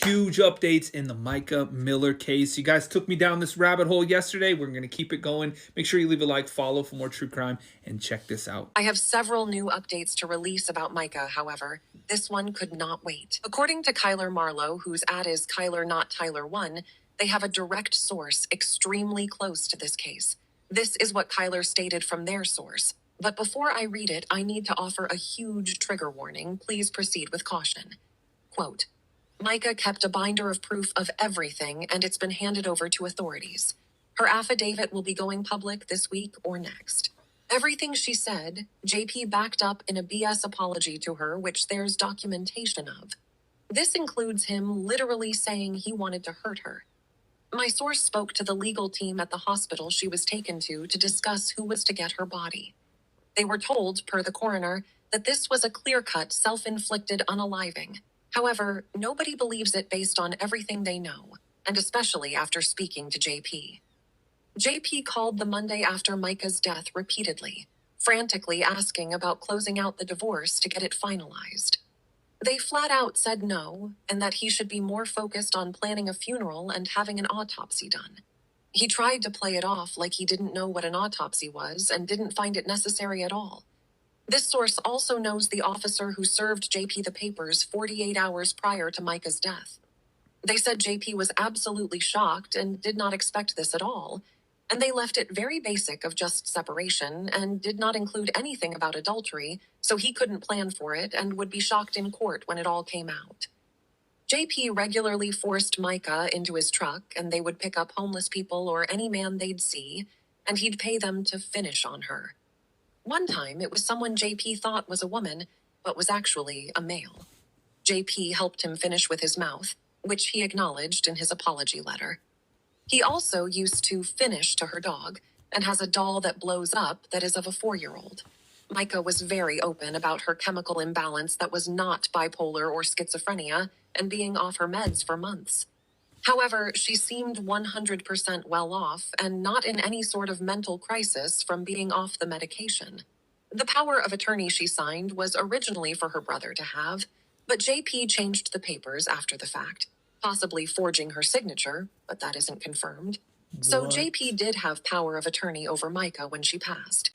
huge updates in the Micah Miller case. You guys took me down this rabbit hole yesterday. We're going to keep it going. Make sure you leave a like, follow for more true crime, and check this out. I have several new updates to release about Micah, however. This one could not wait. According to Kyler Marlowe, whose ad is Kyler Not Tyler1, they have a direct source extremely close to this case. This is what Kyler stated from their source. But before I read it, I need to offer a huge trigger warning. Please proceed with caution. Quote, Micah kept a binder of proof of everything, and it's been handed over to authorities. Her affidavit will be going public this week or next. Everything she said, JP backed up in a BS apology to her, which there's documentation of. This includes him literally saying he wanted to hurt her. My source spoke to the legal team at the hospital she was taken to discuss who was to get her body. They were told, per the coroner, that this was a clear-cut, self-inflicted unaliving. However, nobody believes it based on everything they know, and especially after speaking to JP. JP called the Monday after Micah's death repeatedly, frantically asking about closing out the divorce to get it finalized. They flat out said no, and that he should be more focused on planning a funeral and having an autopsy done. He tried to play it off like he didn't know what an autopsy was and didn't find it necessary at all. This source also knows the officer who served JP the papers 48 hours prior to Micah's death. They said JP was absolutely shocked and did not expect this at all, and they left it very basic of just separation and did not include anything about adultery, so he couldn't plan for it and would be shocked in court when it all came out. JP regularly forced Micah into his truck, and they would pick up homeless people or any man they'd see, and he'd pay them to finish on her. One time, it was someone JP thought was a woman, but was actually a male. JP helped him finish with his mouth, which he acknowledged in his apology letter. He also used to finish to her dog, and has a doll that blows up that is of a 4-year-old. Micah was very open about her chemical imbalance that was not bipolar or schizophrenia, and being off her meds for months. However, she seemed 100% well off and not in any sort of mental crisis from being off the medication. The power of attorney she signed was originally for her brother to have, but JP changed the papers after the fact, possibly forging her signature, but that isn't confirmed. So JP did have power of attorney over Micah when she passed.